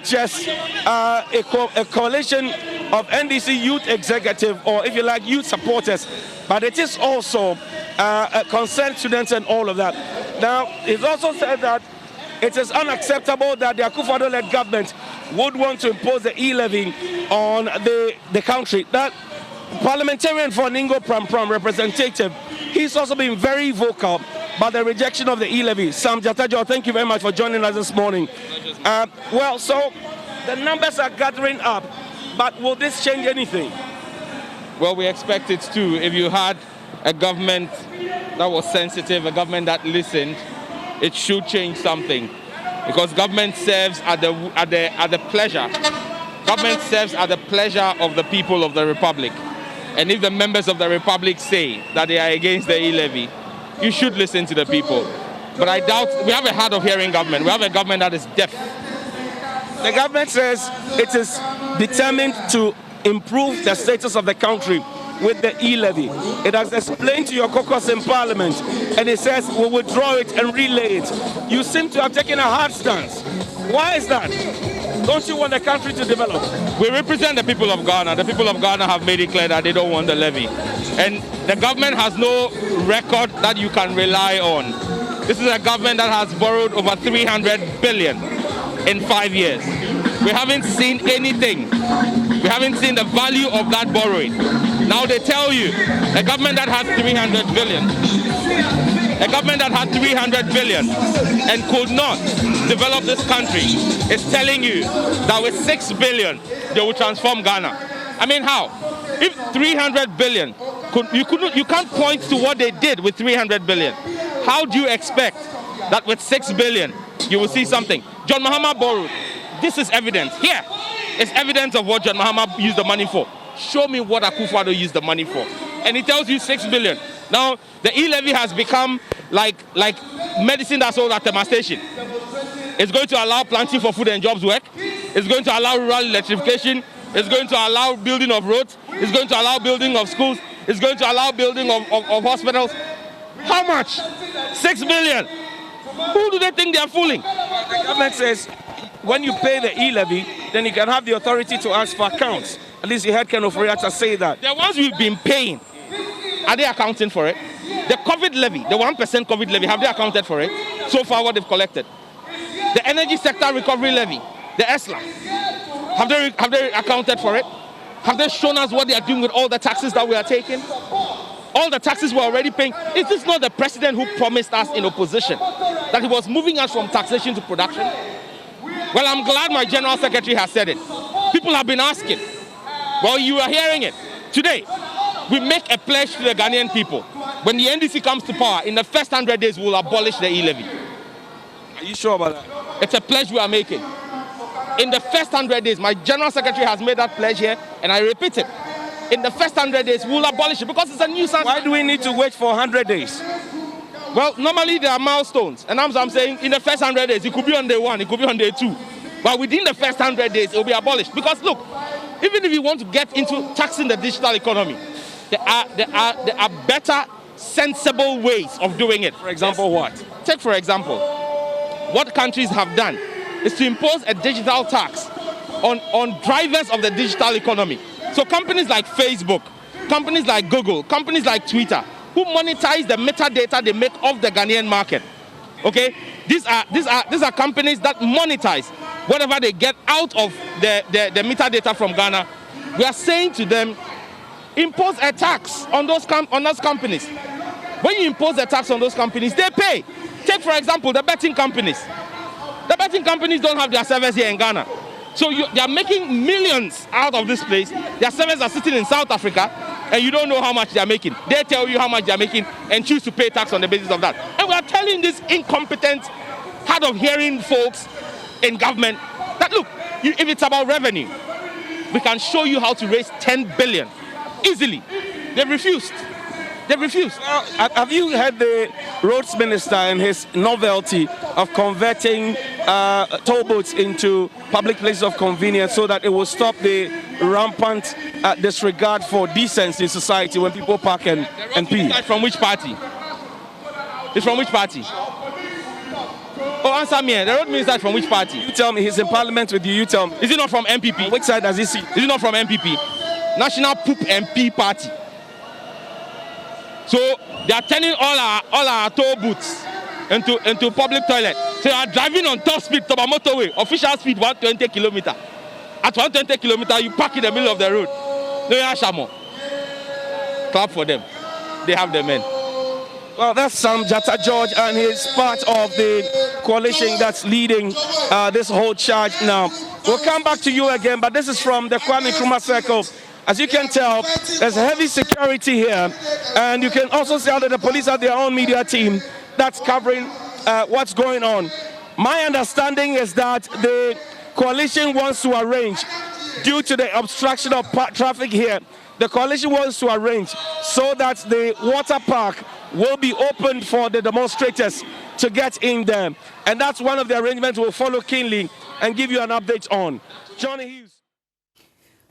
just a coalition of NDC youth executive, or if you like, youth supporters, but it is also concerned students and all of that. Now, it's also said that it is unacceptable that the Akufo-Addo-led government would want to impose the e-levy on the country. That parliamentarian for Ningo Pram representative, he's also been very vocal about the rejection of the e-levy. Sam Jatajo, thank you very much for joining us this morning. Well, so the numbers are gathering up, but will this change anything? Well, we expect it to. If you had a government that was sensitive, a government that listened, it should change something, because government serves at the pleasure. Government serves at the pleasure of the people of the Republic. And if the members of the Republic say that they are against the e-levy, you should listen to the people. But I doubt, we have a hard of hearing government. We have a government that is deaf. The government says it is determined to improve the status of the country with the e-levy. It has explained to your caucus in Parliament, and it says we'll withdraw it and relay it. You seem to have taken a hard stance. Why is that? Don't you want the country to develop? We represent the people of Ghana. The people of Ghana have made it clear that they don't want the levy. And the government has no record that you can rely on. This is a government that has borrowed over 300 billion in 5 years. We haven't seen anything. We haven't seen the value of that borrowing. Now they tell you, a government that has 300 billion, a government that had 300 billion and could not develop this country is telling you that with 6 billion, they will transform Ghana. I mean, how? If 300 billion, you can't point to what they did with 300 billion. How do you expect that with 6 billion, you will see something? John Mahama borrowed. This is evidence. Here is evidence of what John Mahama used the money for. Show me what Akufo-Addo used the money for. And he tells you 6 billion. Now, the e-levy has become like medicine that's sold at the station. It's going to allow planting for food and jobs work. It's going to allow rural electrification. It's going to allow building of roads. It's going to allow building of schools. It's going to allow building of hospitals. How much? 6 billion. Who do they think they are fooling? The government says when you pay the e-levy, then you can have the authority to ask for accounts. At least you heard Ken Oforiatta say that. The ones we've been paying, are they accounting for it? The COVID levy, the 1% COVID levy, have they accounted for it? So far, what they've collected. The energy sector recovery levy, the ESLA, have they accounted for it? Have they shown us what they are doing with all the taxes that we are taking? All the taxes we're already paying. Is this not the president who promised us in opposition that he was moving us from taxation to production? Well, I'm glad my general secretary has said it. People have been asking. Well, you are hearing it. Today, we make a pledge to the Ghanaian people. When the NDC comes to power, in the first 100 days, we'll abolish the e-levy. Are you sure about that? It's a pledge we are making. In the first 100 days, my general secretary has made that pledge here, and I repeat it. In the first 100 days, we'll abolish it because it's a nuisance. Why do we need to wait for 100 days? Well, normally there are milestones. And I'm saying in the first 100 days, it could be on day 1, it could be on day 2. But within the first 100 days, it will be abolished. Because look, even if you want to get into taxing the digital economy, there are better, sensible ways of doing it. For example, what? Take for example, what countries have done is to impose a digital tax on drivers of the digital economy. So companies like Facebook, companies like Google, companies like Twitter, who monetize the metadata they make of the Ghanaian market. Okay, these are companies that monetize whatever they get out of the metadata from Ghana. We are saying to them, impose a tax on those companies. When you impose a tax on those companies, they pay. Take for example the betting companies. The betting companies don't have their servers here in Ghana. So they are making millions out of this place. Their servers are sitting in South Africa, and you don't know how much they are making. They tell you how much they are making and choose to pay tax on the basis of that. And we are telling these incompetent, hard of hearing folks in government that, look, if it's about revenue, we can show you how to raise 10 billion easily. They refused. They refused. Well, have you heard the roads minister and his novelty of converting toll booths into public places of convenience so that it will stop the rampant disregard for decency in society when people park and pee? From which party? It's from which party? No, answer me. The road minister is from which party? You tell me. He's in parliament with you. You tell me. Is he not from MPP? On which side does he see? Is he not from MPP? National Poop MP Party. So they are turning all our toll booths into public toilet. So you are driving on top speed to a motorway, official speed 120 kilometers. At 120 kilometers, you park in the middle of the road. No, you shamo. Clap for them. They have the men. Well, that's Sam Jatta George, and he's part of the coalition that's leading this whole charge now. We'll come back to you again, but this is from the Kwame Nkrumah Circle. As you can tell, there's heavy security here, and you can also see that the police have their own media team that's covering what's going on. My understanding is that the coalition wants to arrange, due to the obstruction of traffic here, the coalition wants to arrange so that the water park will be opened for the demonstrators to get in there. And that's one of the arrangements we'll follow keenly and give you an update on. Johnny Hughes.